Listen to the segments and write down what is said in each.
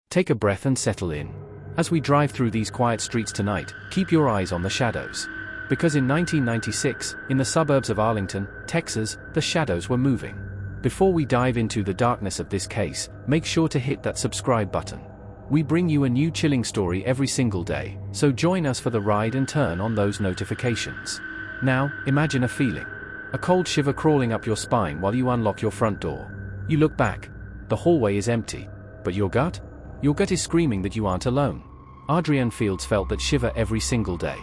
Take a breath and settle in. As we drive through these quiet streets tonight, keep your eyes on the shadows. Because in 1996, in the suburbs of Arlington, Texas, the shadows were moving. Before we dive into the darkness of this case, make sure to hit that subscribe button. We bring you a new chilling story every single day, so join us for the ride and turn on those notifications. Now, imagine a feeling. A cold shiver crawling up your spine while you unlock your front door. You look back. The hallway is empty. But your gut? Your gut is screaming that you aren't alone. Adrienne Fields felt that shiver every single day.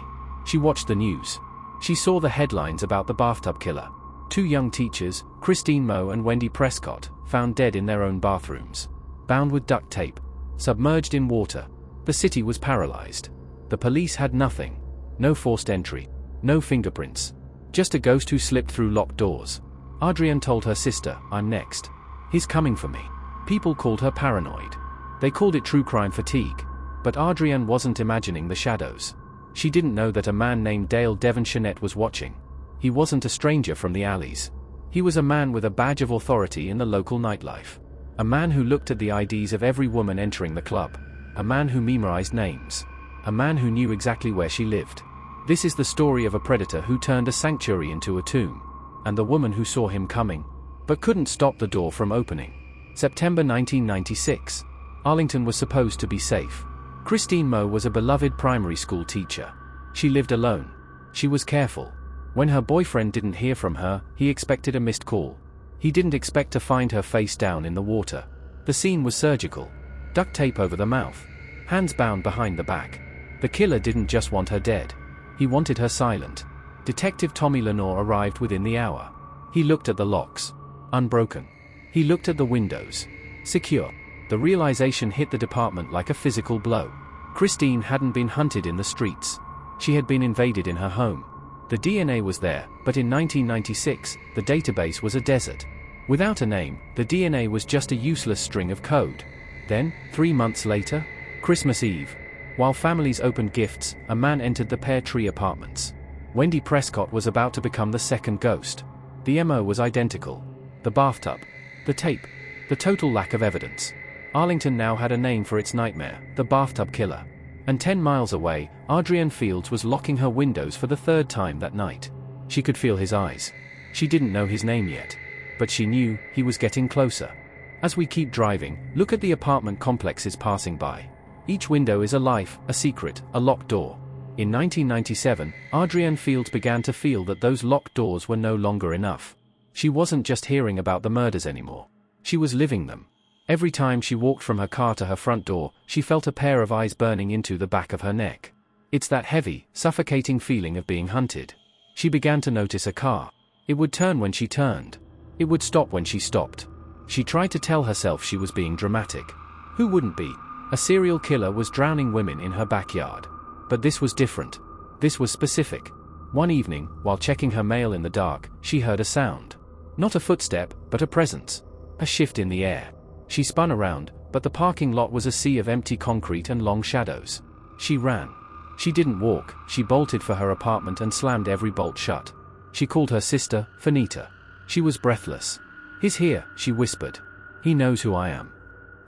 She watched the news. She saw the headlines about the bathtub killer. 2 young teachers, Christine Moe and Wendy Prescott, found dead in their own bathrooms. Bound with duct tape. Submerged in water. The city was paralyzed. The police had nothing. No forced entry. No fingerprints. Just a ghost who slipped through locked doors. Adrienne told her sister, "I'm next. He's coming for me." People called her paranoid. They called it true crime fatigue. But Adrienne wasn't imagining the shadows. She didn't know that a man named Dale Devon Chanette was watching. He wasn't a stranger from the alleys. He was a man with a badge of authority in the local nightlife. A man who looked at the IDs of every woman entering the club. A man who memorized names. A man who knew exactly where she lived. This is the story of a predator who turned a sanctuary into a tomb. And the woman who saw him coming, but couldn't stop the door from opening. September 1996. Arlington was supposed to be safe. Christine Moe was a beloved primary school teacher. She lived alone. She was careful. When her boyfriend didn't hear from her, he expected a missed call. He didn't expect to find her face down in the water. The scene was surgical. Duct tape over the mouth. Hands bound behind the back. The killer didn't just want her dead. He wanted her silent. Detective Tommy Lenore arrived within the hour. He looked at the locks. Unbroken. He looked at the windows. Secure. The realization hit the department like a physical blow. Christine hadn't been hunted in the streets. She had been invaded in her home. The DNA was there, but in 1996, the database was a desert. Without a name, the DNA was just a useless string of code. Then, 3 months later, Christmas Eve. While families opened gifts, a man entered the Pear Tree Apartments. Wendy Prescott was about to become the second ghost. The MO was identical. The bathtub. The tape. The total lack of evidence. Arlington now had a name for its nightmare, the bathtub killer. And 10 miles away, Adrienne Fields was locking her windows for the 3rd time that night. She could feel his eyes. She didn't know his name yet. But she knew he was getting closer. As we keep driving, look at the apartment complexes passing by. Each window is a life, a secret, a locked door. In 1997, Adrienne Fields began to feel that those locked doors were no longer enough. She wasn't just hearing about the murders anymore. She was living them. Every time she walked from her car to her front door, she felt a pair of eyes burning into the back of her neck. It's that heavy, suffocating feeling of being hunted. She began to notice a car. It would turn when she turned. It would stop when she stopped. She tried to tell herself she was being dramatic. Who wouldn't be? A serial killer was drowning women in her backyard. But this was different. This was specific. One evening, while checking her mail in the dark, she heard a sound. Not a footstep, but a presence. A shift in the air. She spun around, but the parking lot was a sea of empty concrete and long shadows. She ran. She didn't walk, she bolted for her apartment and slammed every bolt shut. She called her sister, Fanita. She was breathless. "He's here," she whispered. "He knows who I am."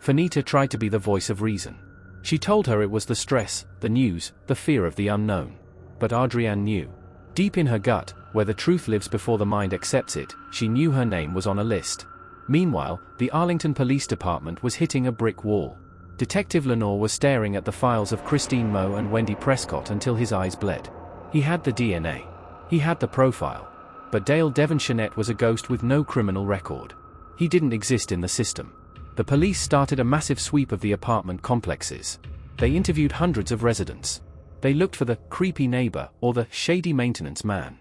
Fanita tried to be the voice of reason. She told her it was the stress, the news, the fear of the unknown. But Adrienne knew. Deep in her gut, where the truth lives before the mind accepts it, she knew her name was on a list. Meanwhile, the Arlington Police Department was hitting a brick wall. Detective Lenore was staring at the files of Christine Moe and Wendy Prescott until his eyes bled. He had the DNA. He had the profile. But Dale Devon Chanette was a ghost with no criminal record. He didn't exist in the system. The police started a massive sweep of the apartment complexes. They interviewed hundreds of residents. They looked for the creepy neighbor or the shady maintenance man.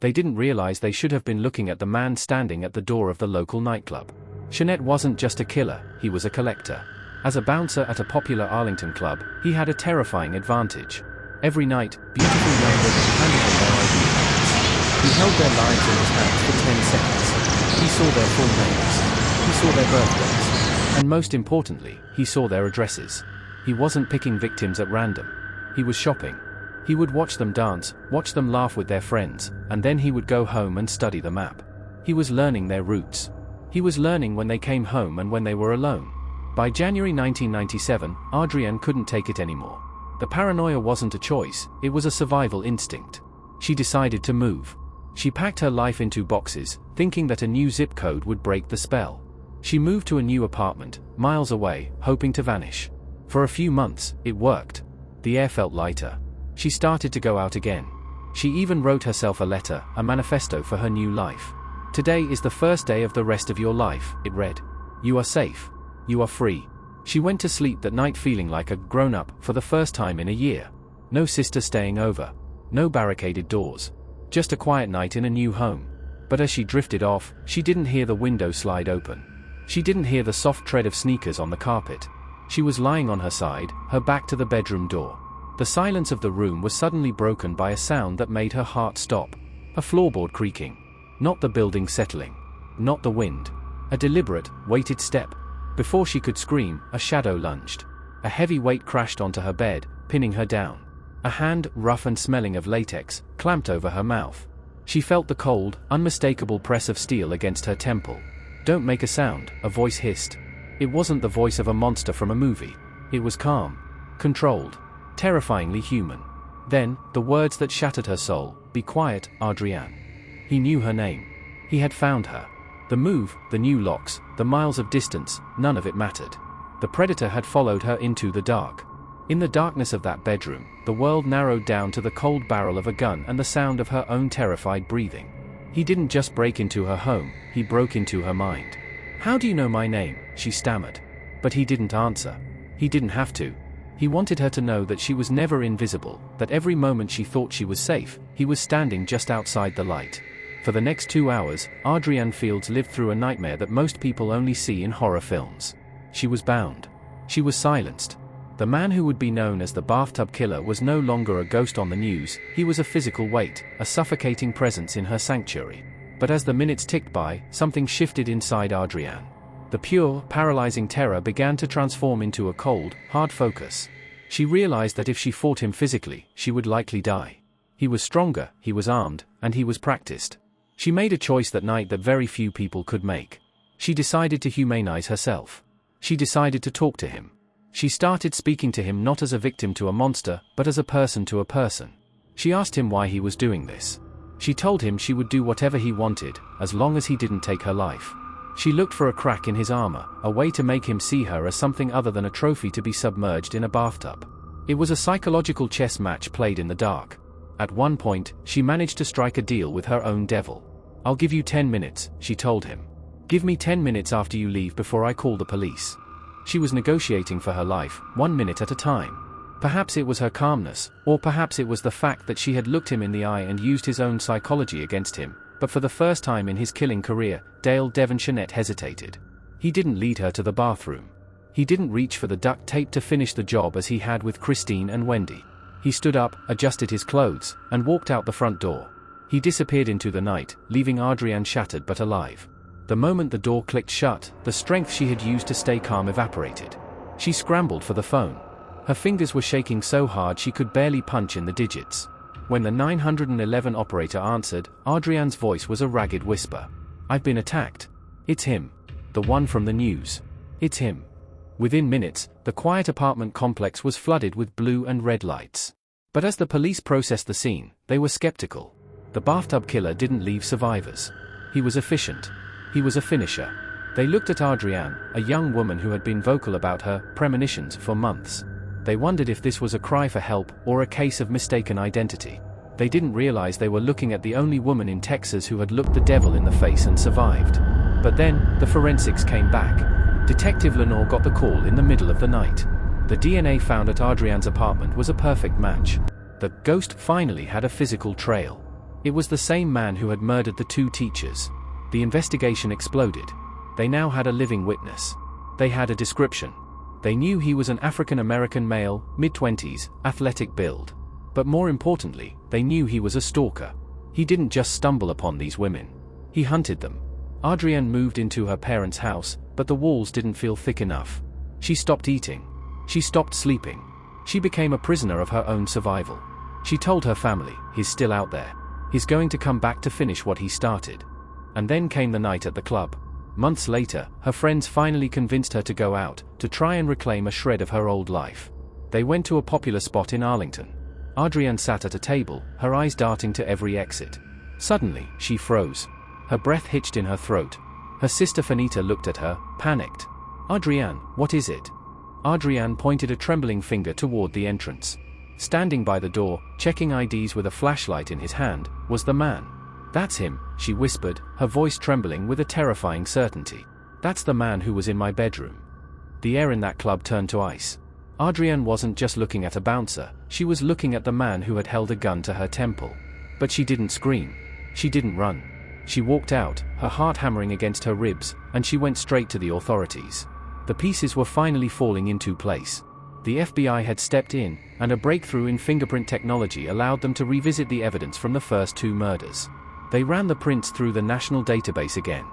They didn't realize they should have been looking at the man standing at the door of the local nightclub. Chanette wasn't just a killer, he was a collector. As a bouncer at a popular Arlington club, he had a terrifying advantage. Every night, beautiful young women handed him their ID cards. He held their lives in his hands for 10 seconds. He saw their full names. He saw their birthdays. And most importantly, he saw their addresses. He wasn't picking victims at random. He was shopping. He would watch them dance, watch them laugh with their friends, and then he would go home and study the map. He was learning their routes. He was learning when they came home and when they were alone. By January 1997, Adrienne couldn't take it anymore. The paranoia wasn't a choice, it was a survival instinct. She decided to move. She packed her life into boxes, thinking that a new zip code would break the spell. She moved to a new apartment, miles away, hoping to vanish. For a few months, it worked. The air felt lighter. She started to go out again. She even wrote herself a letter, a manifesto for her new life. "Today is the first day of the rest of your life," it read. "You are safe. You are free." She went to sleep that night feeling like a grown-up for the first time in a year. No sister staying over. No barricaded doors. Just a quiet night in a new home. But as she drifted off, she didn't hear the window slide open. She didn't hear the soft tread of sneakers on the carpet. She was lying on her side, her back to the bedroom door. The silence of the room was suddenly broken by a sound that made her heart stop. A floorboard creaking. Not the building settling. Not the wind. A deliberate, weighted step. Before she could scream, a shadow lunged. A heavy weight crashed onto her bed, pinning her down. A hand, rough and smelling of latex, clamped over her mouth. She felt the cold, unmistakable press of steel against her temple. "Don't make a sound," a voice hissed. It wasn't the voice of a monster from a movie. It was calm. Controlled. Terrifyingly human. Then, the words that shattered her soul: "Be quiet, Adrienne." He knew her name. He had found her. The move, the new locks, the miles of distance, none of it mattered. The predator had followed her into the dark. In the darkness of that bedroom, the world narrowed down to the cold barrel of a gun and the sound of her own terrified breathing. He didn't just break into her home, he broke into her mind. "How do you know my name?" she stammered. But he didn't answer. He didn't have to. He wanted her to know that she was never invisible, that every moment she thought she was safe, he was standing just outside the light. For the next 2 hours, Adrienne Fields lived through a nightmare that most people only see in horror films. She was bound. She was silenced. The man who would be known as the bathtub killer was no longer a ghost on the news, he was a physical weight, a suffocating presence in her sanctuary. But as the minutes ticked by, something shifted inside Adrienne. The pure, paralyzing terror began to transform into a cold, hard focus. She realized that if she fought him physically, she would likely die. He was stronger, he was armed, and he was practiced. She made a choice that night that very few people could make. She decided to humanize herself. She decided to talk to him. She started speaking to him not as a victim to a monster, but as a person to a person. She asked him why he was doing this. She told him she would do whatever he wanted, as long as he didn't take her life. She looked for a crack in his armor, a way to make him see her as something other than a trophy to be submerged in a bathtub. It was a psychological chess match played in the dark. At one point, she managed to strike a deal with her own devil. "I'll give you 10 minutes, she told him. "Give me 10 minutes after you leave before I call the police." She was negotiating for her life, 1 minute at a time. Perhaps it was her calmness, or perhaps it was the fact that she had looked him in the eye and used his own psychology against him, but for the first time in his killing career, Dale Devonshire hesitated. He didn't lead her to the bathroom. He didn't reach for the duct tape to finish the job as he had with Christine and Wendy. He stood up, adjusted his clothes, and walked out the front door. He disappeared into the night, leaving Adrienne shattered but alive. The moment the door clicked shut, the strength she had used to stay calm evaporated. She scrambled for the phone. Her fingers were shaking so hard she could barely punch in the digits. When the 911 operator answered, Adrienne's voice was a ragged whisper. "I've been attacked. It's him. The one from the news. It's him." Within minutes, the quiet apartment complex was flooded with blue and red lights. But as the police processed the scene, they were skeptical. The bathtub killer didn't leave survivors. He was efficient. He was a finisher. They looked at Adrienne, a young woman who had been vocal about her premonitions for months. They wondered if this was a cry for help or a case of mistaken identity. They didn't realize they were looking at the only woman in Texas who had looked the devil in the face and survived. But then, the forensics came back. Detective Lenore got the call in the middle of the night. The DNA found at Adrienne's apartment was a perfect match. The ghost finally had a physical trail. It was the same man who had murdered the 2 teachers. The investigation exploded. They now had a living witness. They had a description. They knew he was an African-American male, mid-20s, athletic build. But more importantly, they knew he was a stalker. He didn't just stumble upon these women. He hunted them. Adrienne moved into her parents' house, but the walls didn't feel thick enough. She stopped eating. She stopped sleeping. She became a prisoner of her own survival. She told her family, "He's still out there. He's going to come back to finish what he started." And then came the night at the club. Months later, her friends finally convinced her to go out, to try and reclaim a shred of her old life. They went to a popular spot in Arlington. Adrienne sat at a table, her eyes darting to every exit. Suddenly, she froze. Her breath hitched in her throat. Her sister Fanita looked at her, panicked. "Adrienne, what is it?" Adrienne pointed a trembling finger toward the entrance. Standing by the door, checking IDs with a flashlight in his hand, was the man. "That's him," she whispered, her voice trembling with a terrifying certainty. "That's the man who was in my bedroom." The air in that club turned to ice. Adrienne wasn't just looking at a bouncer, she was looking at the man who had held a gun to her temple. But she didn't scream. She didn't run. She walked out, her heart hammering against her ribs, and she went straight to the authorities. The pieces were finally falling into place. The FBI had stepped in, and a breakthrough in fingerprint technology allowed them to revisit the evidence from the first 2 murders. They ran the prints through the national database again.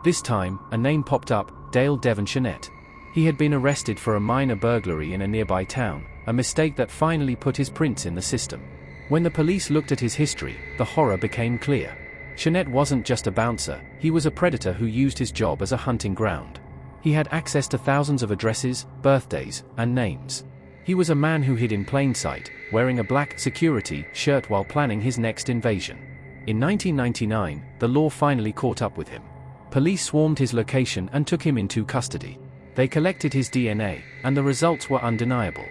This time, a name popped up, Dale Devon Chenette. He had been arrested for a minor burglary in a nearby town, a mistake that finally put his prints in the system. When the police looked at his history, the horror became clear. Chenette wasn't just a bouncer, he was a predator who used his job as a hunting ground. He had access to thousands of addresses, birthdays, and names. He was a man who hid in plain sight, wearing a black security shirt while planning his next invasion. In 1999, the law finally caught up with him. Police swarmed his location and took him into custody. They collected his DNA, and the results were undeniable.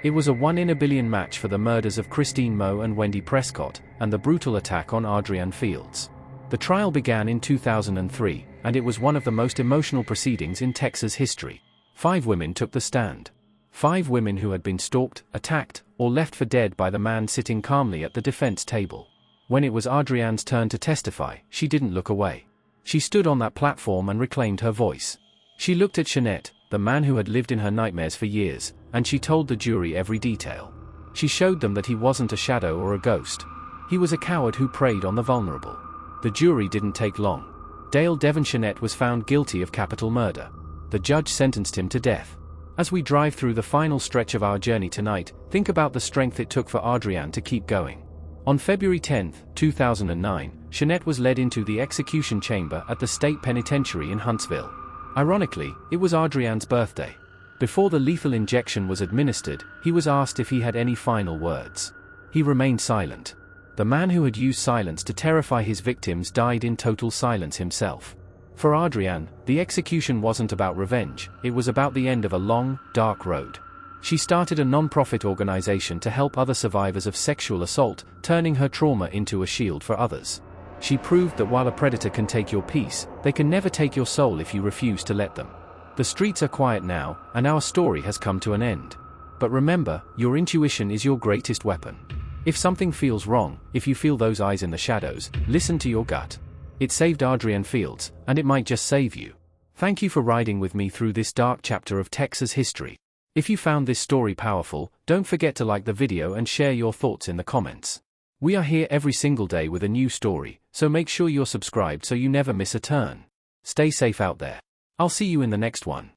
It was a 1 in a billion match for the murders of Christine Moe and Wendy Prescott, and the brutal attack on Adrienne Fields. The trial began in 2003, and it was one of the most emotional proceedings in Texas history. 5 women took the stand. 5 women who had been stalked, attacked, or left for dead by the man sitting calmly at the defense table. When it was Adrienne's turn to testify, she didn't look away. She stood on that platform and reclaimed her voice. She looked at Chenette, the man who had lived in her nightmares for years, and she told the jury every detail. She showed them that he wasn't a shadow or a ghost. He was a coward who preyed on the vulnerable. The jury didn't take long. Dale Devon Chenette was found guilty of capital murder. The judge sentenced him to death. As we drive through the final stretch of our journey tonight, think about the strength it took for Adrienne to keep going. On February 10, 2009, Chenette was led into the execution chamber at the state penitentiary in Huntsville. Ironically, it was Adrienne's birthday. Before the lethal injection was administered, he was asked if he had any final words. He remained silent. The man who had used silence to terrify his victims died in total silence himself. For Adrienne, the execution wasn't about revenge, it was about the end of a long, dark road. She started a non-profit organization to help other survivors of sexual assault, turning her trauma into a shield for others. She proved that while a predator can take your peace, they can never take your soul if you refuse to let them. The streets are quiet now, and our story has come to an end. But remember, your intuition is your greatest weapon. If something feels wrong, if you feel those eyes in the shadows, listen to your gut. It saved Adrienne Fields, and it might just save you. Thank you for riding with me through this dark chapter of Texas history. If you found this story powerful, don't forget to like the video and share your thoughts in the comments. We are here every single day with a new story, so make sure you're subscribed so you never miss a turn. Stay safe out there. I'll see you in the next one.